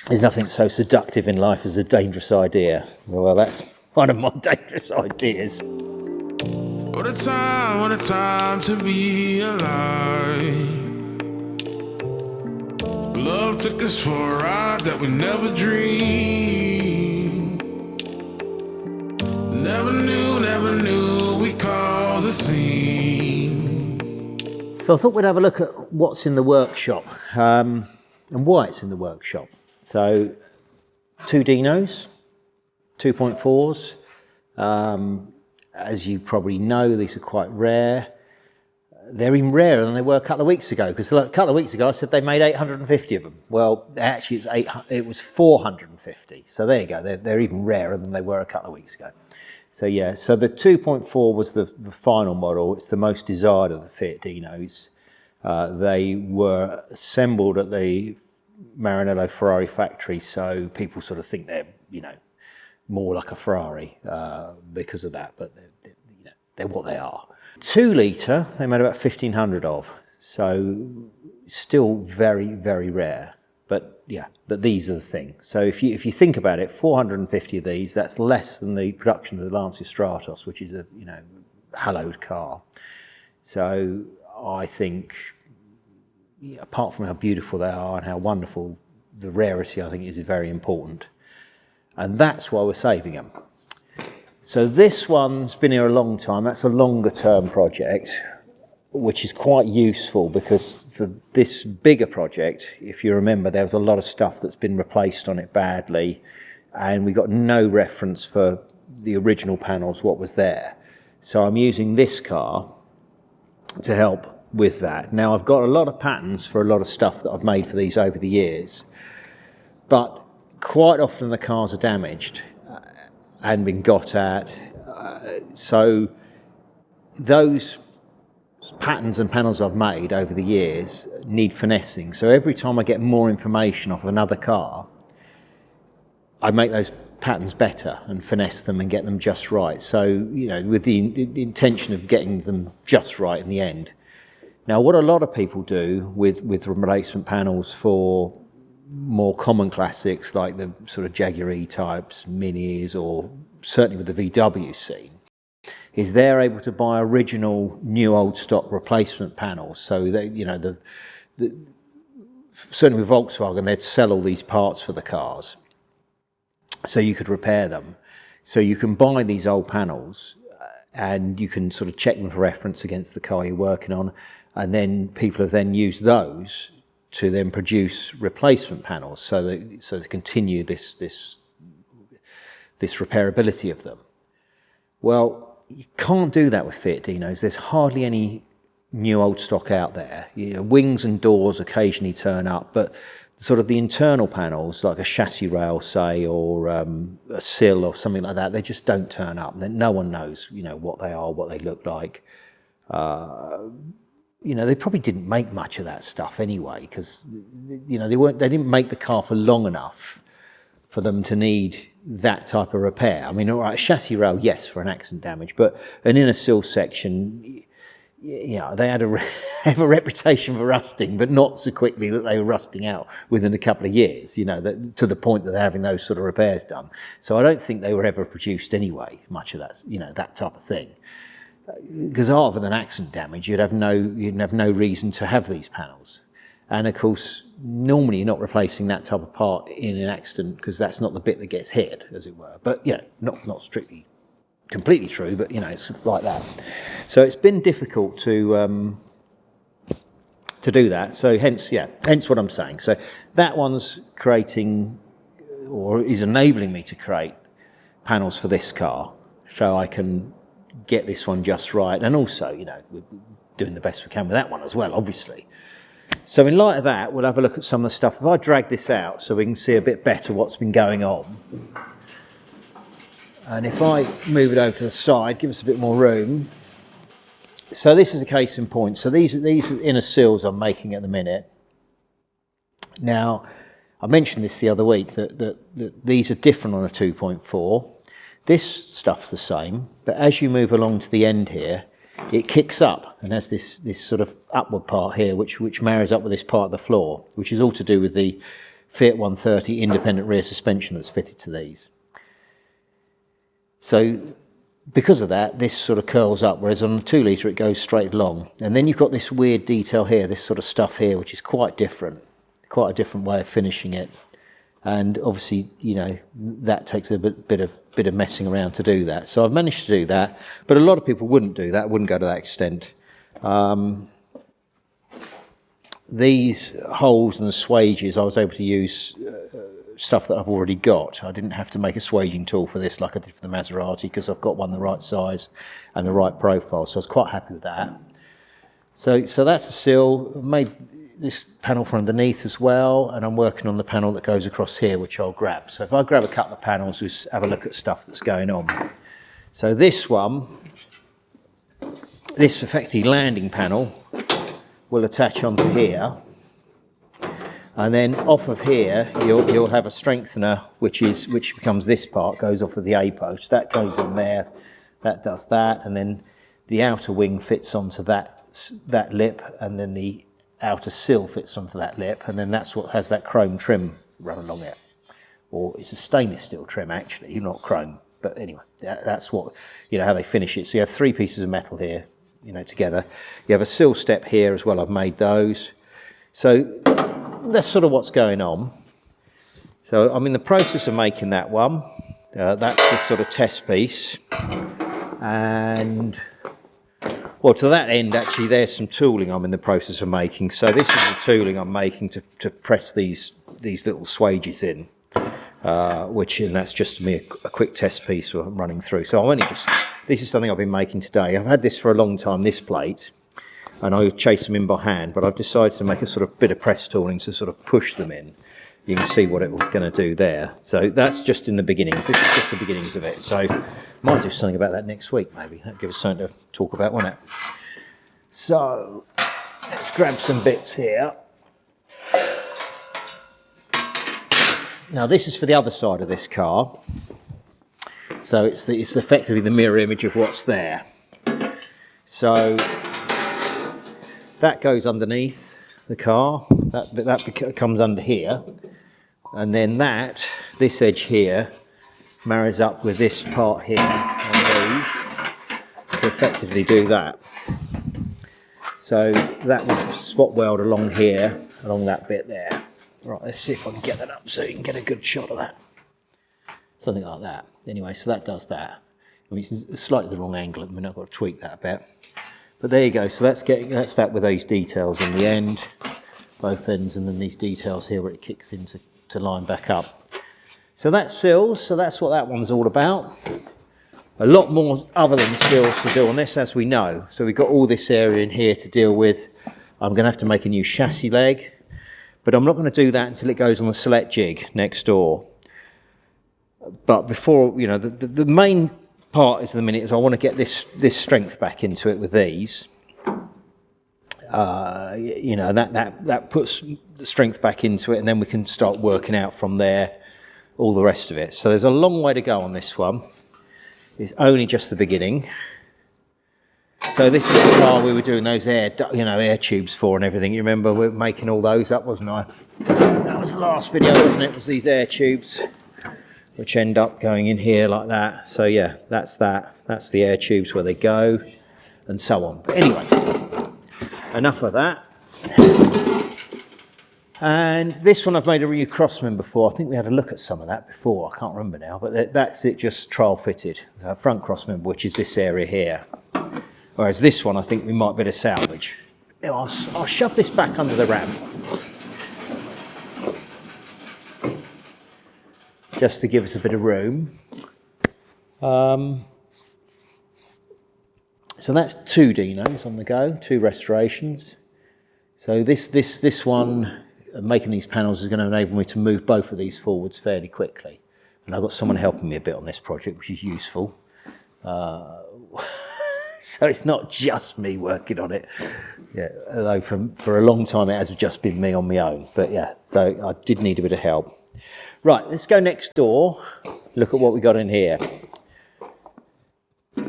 There's nothing so seductive in life as a dangerous idea. Well, that's one of my dangerous ideas. What a time to be alive. Love took us for a ride that we never dreamed. Never knew we caused a scene. So I thought we'd have a look at what's in the workshop and why it's in the workshop. So, 2 Dinos, 2.4s. As you probably know, these are quite rare. They're even rarer than they were a couple of weeks ago, because a couple of weeks ago I said they made 850 of them. Well, actually it was 450. So there you go, they're even rarer than they were a couple of weeks ago. So yeah, so the 2.4 was the final model. It's the most desired of the Fiat Dinos. They were assembled at the Maranello Ferrari factory, so people sort of think they're, more like a Ferrari because of that, but they're what they are. 2 litre, they made about 1,500 of, so still very, very rare. But yeah, but these are the thing. So if you think about it, 450 of these, that's less than the production of the Lancia Stratos, which is a hallowed car. So I think, apart from how beautiful they are and how wonderful, the rarity I think is very important. And that's why we're saving them. So this one's been here a long time. That's a longer term project, which is quite useful because for this bigger project, if you remember, there was a lot of stuff that's been replaced on it badly, and we got no reference for the original panels, what was there. So I'm using this car to help with that. Now I've got a lot of patterns for a lot of stuff that I've made for these over the years, but quite often the cars are damaged and been got at. So those patterns and panels I've made over the years need finessing. So every time I get more information off of another car, I make those patterns better and finesse them and get them just right. So, with the intention of getting them just right in the end. Now, what a lot of people do with replacement panels for more common classics like the sort of Jaguar types, Minis, or certainly with the VW scene, is they're able to buy original new old stock replacement panels. So they, certainly with Volkswagen, they'd sell all these parts for the cars, so you could repair them. So you can buy these old panels, and you can sort of check them for reference against the car you're working on, and then people have then used those to then produce replacement panels, so to continue this repairability of them. Well, you can't do that with Fiat Dinos. There's hardly any new old stock out there. Wings and doors occasionally turn up, but sort of the internal panels, like a chassis rail, say, or a sill or something like that, they just don't turn up. No one knows, what they are, what they look like. They probably didn't make much of that stuff anyway, because they didn't make the car for long enough for them to need that type of repair. I mean, all right, a chassis rail, yes, for an accident damage, but an inner sill section, they had have a reputation for rusting, but not so quickly that they were rusting out within a couple of years, to the point that they're having those sort of repairs done. So I don't think they were ever produced anyway, much of that, that type of thing. Because other than accident damage, you'd have no reason to have these panels. And of course, normally you're not replacing that type of part in an accident, because that's not the bit that gets hit, as it were. But not strictly completely true, but it's like that. So it's been difficult to do that. So hence what I'm saying. So that one's creating, or is enabling me to create panels for this car, so I can get this one just right. And also, we're doing the best we can with that one as well, obviously. So in light of that, we'll have a look at some of the stuff. If I drag this out so we can see a bit better what's been going on. And if I move it over to the side, give us a bit more room. So this is a case in point. So these are inner sills I'm making at the minute. Now, I mentioned this the other week, that these are different on a 2.4. This stuff's the same, but as you move along to the end here, it kicks up and has this sort of upward part here, which marries up with this part of the floor, which is all to do with the Fiat 130 independent rear suspension that's fitted to these. So because of that, this sort of curls up, whereas on the 2 litre it goes straight along. And then you've got this weird detail here, this sort of stuff here, which is quite different, quite a different way of finishing it. And obviously, you know, that takes a bit of messing around to do that. So I've managed to do that, but a lot of people wouldn't do that, wouldn't go to that extent. These holes and the swages, I was able to use stuff that I've already got. I didn't have to make a swaging tool for this like I did for the Maserati, because I've got one the right size and the right profile, so I was quite happy with that. So that's the sill. I've made this panel for underneath as well, and I'm working on the panel that goes across here, which I'll grab. So if I grab a couple of panels, we'll have a look at stuff that's going on. So this one, this effectively landing panel will attach onto here, and then off of here you'll have a strengthener which becomes this part, goes off of the A post, that goes on there, that does that, and then the outer wing fits onto that lip, and then the outer sill fits onto that lip, and then that's what has that chrome trim run along it, or it's a stainless steel trim actually, not chrome, but anyway, that's what, you know, how they finish it. So you have 3 pieces of metal here, you know, together. You have a sill step here as well, I've made those. So that's sort of what's going on. So I'm in the process of making that one. That's the sort of test piece. And, well, to that end, actually, there's some tooling I'm in the process of making. So this is the tooling I'm making to press these little swages in, and that's just me a quick test piece I'm running through. So I'm only just, this is something I've been making today. I've had this for a long time, this plate, and I chase them in by hand, but I've decided to make a sort of bit of press tooling to sort of push them in. You can see what it was going to do there. So that's just in the beginnings. This is just the beginnings of it. So might do something about that next week, maybe. That'll give us something to talk about, won't it? So let's grab some bits here. Now this is for the other side of this car. So it's effectively the mirror image of what's there. So that goes underneath the car, that comes under here, and then this edge here marries up with this part here on these to effectively do that. So that will spot weld along here, along that bit there. Right, let's see if I can get that up so you can get a good shot of that. Something like that. Anyway, so that does that. I mean, it's slightly the wrong angle at the minute, I've got to tweak that a bit. But there you go, so that's that with those details in the end, both ends, and then these details here where it kicks in to line back up. So that's sills, so that's what that one's all about. A lot more other than sills to do on this, as we know. So we've got all this area in here to deal with. I'm going to have to make a new chassis leg, but I'm not going to do that until it goes on the select jig next door. But before, you know, the main part is, at the minute, is I want to get this strength back into it with these. You know, that puts the strength back into it, and then we can start working out from there all the rest of it. So there's a long way to go on this one. It's only just the beginning. So this is the car we were doing those air tubes for and everything. You remember we were making all those up, wasn't I? That was the last video, wasn't it? It was these air tubes, which end up going in here like that. So yeah, that's that. That's the air tubes where they go, and so on. But anyway, enough of that. And this one I've made a new crossman before. I think we had a look at some of that before. I can't remember now, but that's it, just trial fitted. Front crossman, which is this area here. Whereas this one, I think we might be able to salvage. I'll shove this back under the ramp, just to give us a bit of room. So that's 2 Dinos on the go, 2 restorations. So this one, making these panels, is going to enable me to move both of these forwards fairly quickly. And I've got someone helping me a bit on this project, which is useful. So it's not just me working on it. Yeah, although for a long time it has just been me on my own. But yeah, so I did need a bit of help. Right, let's go next door, look at what we got in here. So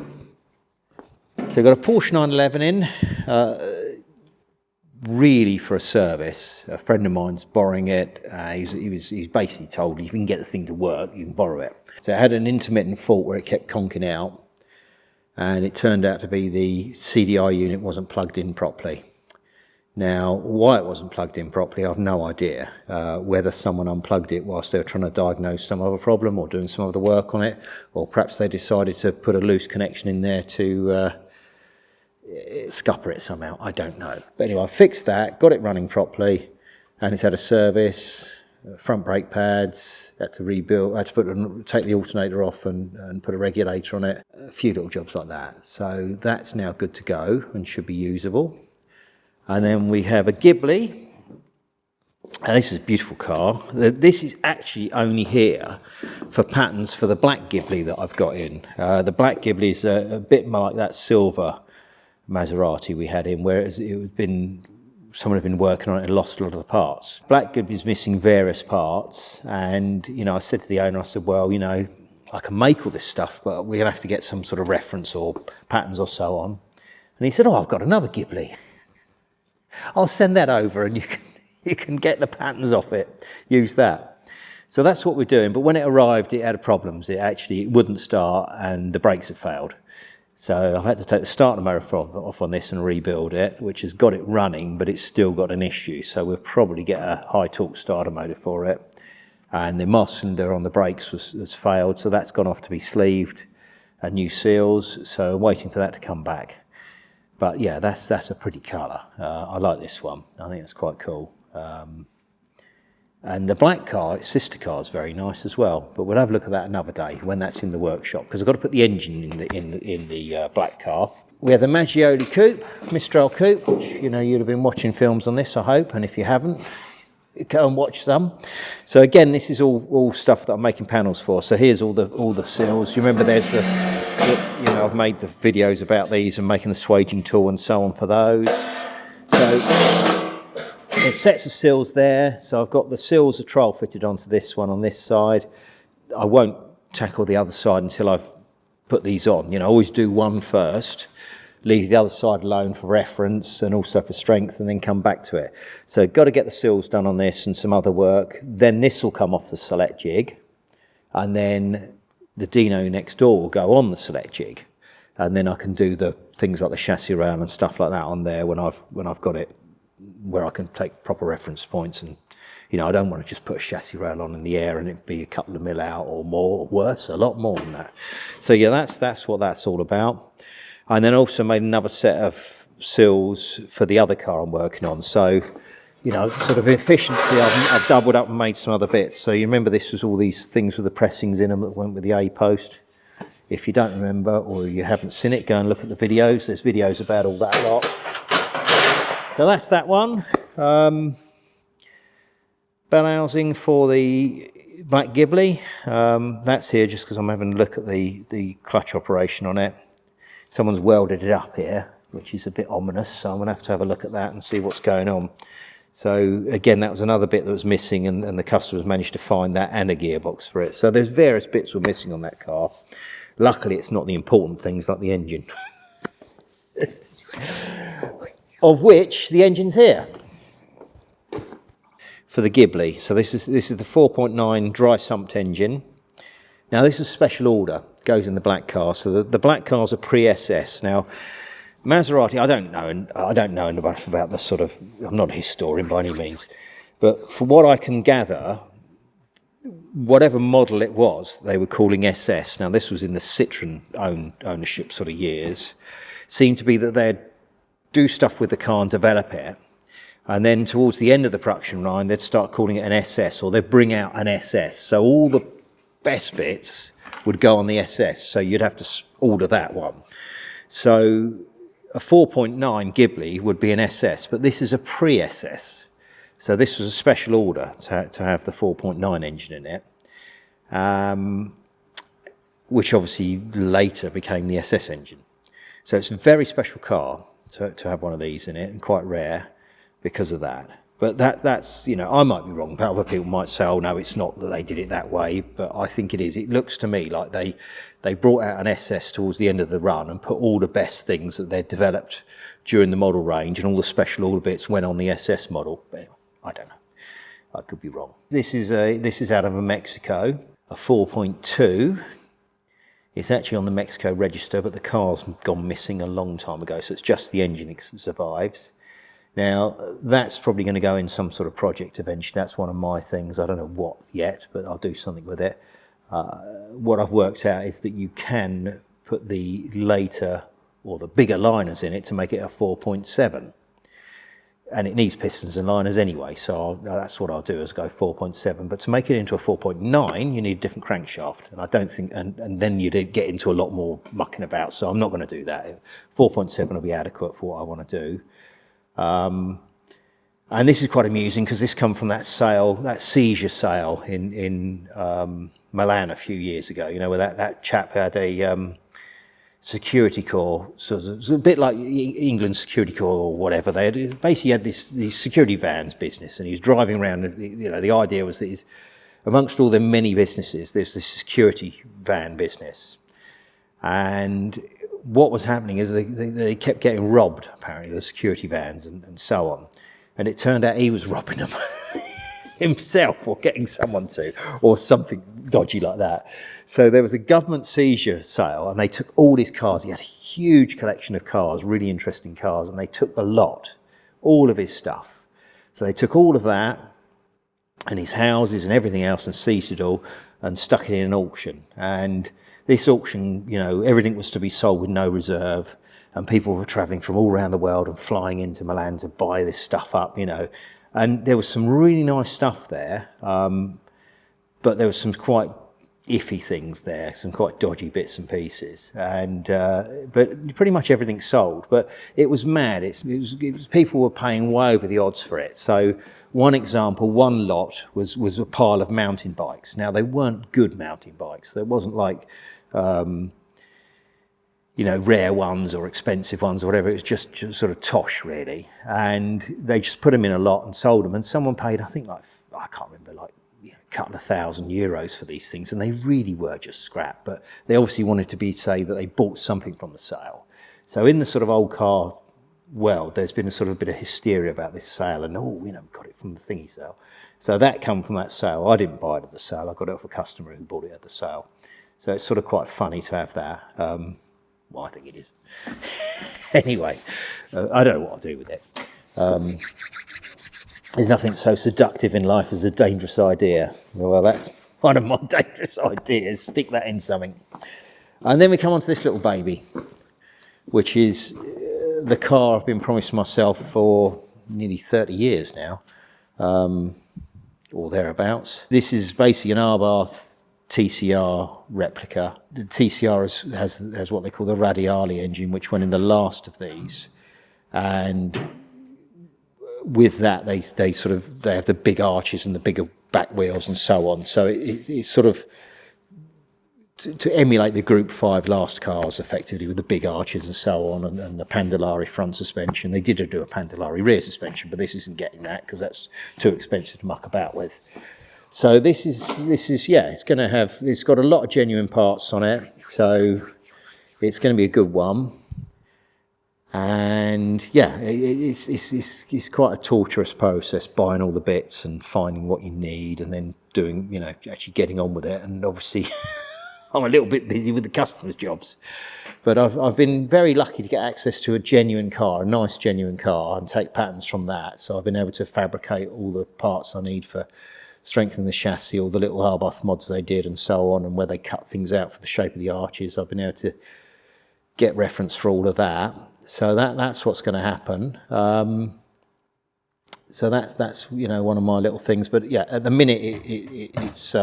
we've got a Porsche 911 in, really for a service. A friend of mine's borrowing it. He's basically told, if you can get the thing to work, you can borrow it. So it had an intermittent fault where it kept conking out, and it turned out to be the CDI unit wasn't plugged in properly. Now, why it wasn't plugged in properly, I've no idea. Whether someone unplugged it whilst they were trying to diagnose some other problem or doing some other work on it, or perhaps they decided to put a loose connection in there to scupper it somehow, I don't know. But anyway, I fixed that, got it running properly, and it's had a service, front brake pads, had to rebuild, had to take the alternator off and put a regulator on it, a few little jobs like that. So that's now good to go and should be usable. And then we have a Ghibli, and this is a beautiful car. This is actually only here for patterns for the black Ghibli that I've got in. The black Ghibli is a bit more like that silver Maserati we had in, where someone had been working on it and lost a lot of the parts. Black Ghibli is missing various parts, and I said to the owner, I said, well, I can make all this stuff, but we're gonna have to get some sort of reference or patterns or so on. And he said, oh, I've got another Ghibli. I'll send that over and you can get the patterns off it, use that. So that's what we're doing, but when it arrived it had problems. It wouldn't start and the brakes had failed. So I've had to take the starter motor off on this and rebuild it, which has got it running, but it's still got an issue. So we'll probably get a high torque starter motor for it. And the master cylinder on the brakes has failed, so that's gone off to be sleeved and new seals. So I'm waiting for that to come back. But yeah, that's a pretty colour. I like this one. I think it's quite cool. And the black car, its sister car, is very nice as well. But we'll have a look at that another day when that's in the workshop, because I've got to put the engine in the black car. We have the Maggioli Coupe, Mistral Coupe, which you'd have been watching films on this, I hope. And if you haven't, go and watch some. So again, this is all stuff that I'm making panels for. So here's all the seals. You remember there's I've made the videos about these and making the swaging tool and so on for those. So there's sets of seals there. So I've got the seals of trial fitted onto this one on this side. I won't tackle the other side until I've put these on. I always do one first, leave the other side alone for reference and also for strength, and then come back to it. So got to get the seals done on this and some other work. Then this will come off the select jig, and then the Dino next door will go on the select jig, and then I can do the things like the chassis rail and stuff like that on there when I've got it where I can take proper reference points. And I don't want to just put a chassis rail on in the air and it be a couple of mil out or more, or worse, a lot more than that. So yeah, that's what that's all about. And then also made another set of seals for the other car I'm working on. So, sort of efficiency, I've doubled up and made some other bits. So you remember this was all these things with the pressings in them that went with the A-post. If you don't remember or you haven't seen it, go and look at the videos. There's videos about all that lot. So that's that one. Bell housing for the black Ghibli. That's here just because I'm having a look at the clutch operation on it. Someone's welded it up here, which is a bit ominous, so I'm going to have a look at that and see what's going on. So again, that was another bit that was missing, and the customers managed to find that and a gearbox for it. So there's various bits were missing on that car. Luckily, it's not the important things like the engine, of which the engine's here for the Ghibli. So this is the 4.9 dry sumped engine. Now this is a special order, goes in the black car. So the black car's a pre-SS. Now Maserati, I don't know enough about the sort of, I'm not a historian by any means, but from what I can gather, whatever model it was, they were calling SS. Now this was in the Citroen ownership sort of years. Seemed to be that they'd do stuff with the car and develop it, and then towards the end of the production line, they'd start calling it an SS, or they'd bring out an SS. So all the best bits would go on the SS, so you'd have to order that one. So a 4.9 Ghibli would be an SS, but this is a pre-SS. So this was a special order to have the 4.9 engine in it, which obviously later became the SS engine. So it's a very special car to have one of these in it, and quite rare because of that. But that's, you know, I might be wrong, but other people might say, oh no, it's not that they did it that way, but I think it is. It looks to me like they brought out an SS towards the end of the run and put all the best things that they'd developed during the model range, and all the special order bits went on the SS model. But anyway, I don't know. I could be wrong. This is out of a Mexico, a 4.2. It's actually on the Mexico register, but the car's gone missing a long time ago, so it's just the engine that survives. Now, that's probably going to go in some sort of project eventually. That's one of my things. I don't know what yet, but I'll do something with it. What I've worked out is that you can put the later or the bigger liners in it to make it a 4.7. And it needs pistons and liners anyway, so that's what I'll do, is go 4.7. But to make it into a 4.9, you need a different crankshaft. And I don't think, and then you'd get into a lot more mucking about, so I'm not going to do that. 4.7 will be adequate for what I want to do. And this is quite amusing because this come from that sale, that seizure sale in Milan a few years ago, you know, where that chap had a security corps, so it was a bit like England security corps or whatever. They basically had these security vans business, and he was driving around. You know, the idea was that amongst all the many businesses, there's this security van business, and what was happening is they kept getting robbed, apparently, the security vans and so on. And it turned out he was robbing them himself, or getting someone to, or something dodgy like that. So there was a government seizure sale, and they took all his cars. He had a huge collection of cars, really interesting cars, and they took the lot, all of his stuff. So they took all of that and his houses and everything else and seized it all and stuck it in an auction. And this auction, you know, everything was to be sold with no reserve, and people were travelling from all around the world and flying into Milan to buy this stuff up, you know. And there was some really nice stuff there, but there was some quite iffy things there, some quite dodgy bits and pieces. And but pretty much everything sold. But it was mad. It was people were paying way over the odds for it. So one example, one lot was a pile of mountain bikes. Now, they weren't good mountain bikes. There wasn't like you know, rare ones or expensive ones or whatever. It was just sort of tosh, really. And they just put them in a lot and sold them. And someone paid, I think, like, I can't remember, like, you know, a couple of €1,000 for these things. And they really were just scrap. But they obviously wanted to say that they bought something from the sale. So in the sort of old car world, there's been a sort of bit of hysteria about this sale. And, oh, you know, we got it from the thingy sale. So that come from that sale. I didn't buy it at the sale. I got it off a customer who bought it at the sale. So it's sort of quite funny to have that. Well, I think it is. Anyway, I don't know what I'll do with it. There's nothing so seductive in life as a dangerous idea. Well, that's one of my dangerous ideas. Stick that in something. And then we come on to this little baby, which is the car I've been promising myself for nearly 30 years now, or thereabouts. This is basically an Arbath TCR replica. The TCR has what they call the Radiale engine, which went in the last of these, and with that they have the big arches and the bigger back wheels and so on. So it's sort of to emulate the Group 5 last cars, effectively, with the big arches and so on, and the Pandolari front suspension. They did do a Pandolari rear suspension, but this isn't getting that because that's too expensive to muck about with. So this is yeah, it's got a lot of genuine parts on it, so it's going to be a good one. And yeah, it's quite a torturous process, buying all the bits and finding what you need, and then doing, you know, actually getting on with it. And obviously, I'm a little bit busy with the customers' jobs, but I've been very lucky to get access to a genuine car, a nice genuine car, and take patterns from that. So I've been able to fabricate all the parts I need for strengthening the chassis, all the little Arbath mods they did and so on, and where they cut things out for the shape of the arches. I've been able to get reference for all of that. So that's what's going to happen. So that's you know, one of my little things. But yeah, at the minute it's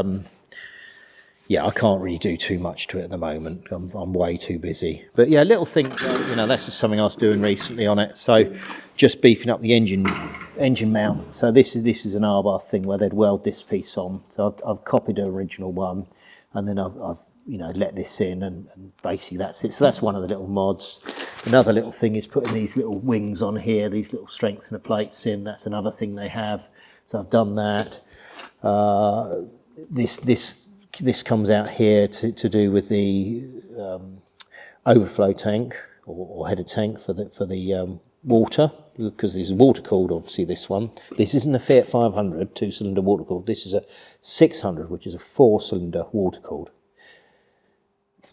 yeah, I can't really do too much to it at the moment. I'm way too busy. But yeah, little thing, you know, that's just something I was doing recently on it. So just beefing up the engine mount. So this is an Arbath thing where they'd weld this piece on. So I've copied an original one, and then I've you know, let this in, and basically that's it. So that's one of the little mods. Another little thing is putting these little wings on here, these little strengthener plates in. That's another thing they have. So I've done that. This comes out here to do with the overflow tank or header tank for the water, because this is water cooled. Obviously, this one. This isn't a Fiat 500 2-cylinder water cooled. This is a 600, which is a 4-cylinder water cooled.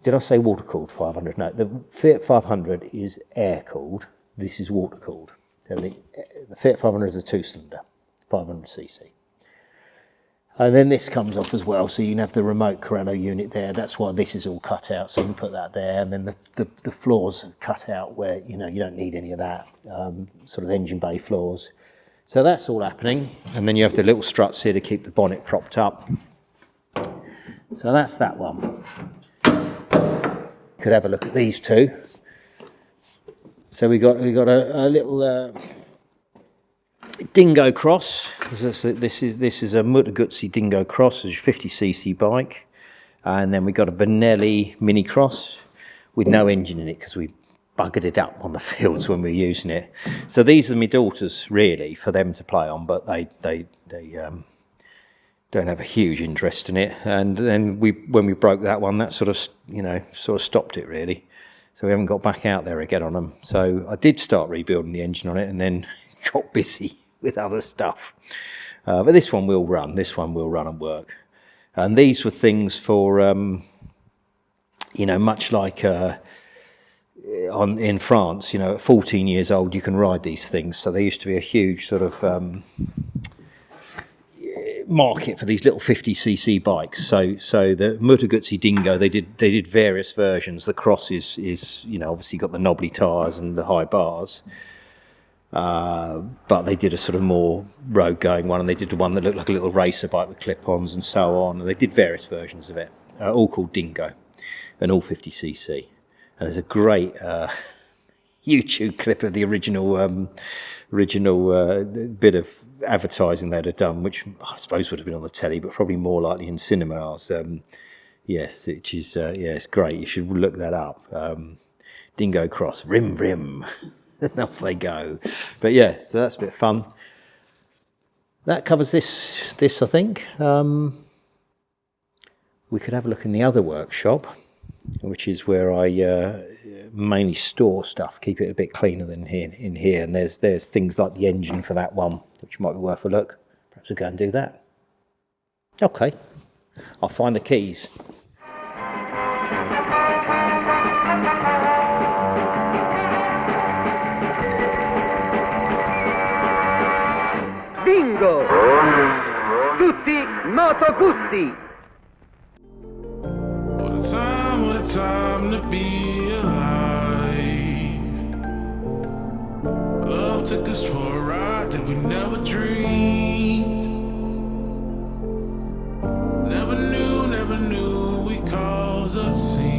Did I say water cooled 500? No, the Fiat 500 is air cooled. This is water cooled. So the Fiat 500 is a 2-cylinder, 500cc. And then this comes off as well, so you can have the remote Corello unit there. That's why this is all cut out, so you can put that there. And then the floors are cut out where, you know, you don't need any of that, sort of engine bay floors. So that's all happening. And then you have the little struts here to keep the bonnet propped up. So that's that one. Could have a look at these two. So we got a little Dingo Cross. This is a Mutter Guzzi Dingo Cross, it's a 50cc bike, and then we got a Benelli Mini Cross with no engine in it because we buggered it up on the fields when we were using it. So these are my daughters really for them to play on, but they don't have a huge interest in it. And then when we broke that one, that sort of stopped it really. So we haven't got back out there again on them. So I did start rebuilding the engine on it and then got busy with other stuff. But this one will run. This one will run and work. And these were things for, you know, much like in France, you know, at 14 years old, you can ride these things. So there used to be a huge sort of market for these little 50cc bikes. So the Mutter Guzzi Dingo, they did various versions. The Cross is you know, obviously got the knobbly tyres and the high bars. But they did a sort of more road going one, and they did the one that looked like a little racer bike with clip-ons and so on. And they did various versions of it, all called Dingo, and all 50cc. And there's a great YouTube clip of the original bit of advertising they'd have done, which I suppose would have been on the telly, but probably more likely in cinemas. Yes, which is it's great. You should look that up. Dingo Cross, vrim vrim. And off they go. But yeah, so that's a bit of fun. That covers this I think. We could have a look in the other workshop, which is where I mainly store stuff, keep it a bit cleaner than in here. And there's things like the engine for that one, which might be worth a look. Perhaps we'll go and do that. Okay, I'll find the keys. Bingo! Tutti Moto Guzzi! What a time to be alive. Love took us for a ride that we never dreamed. Never knew we caused a scene.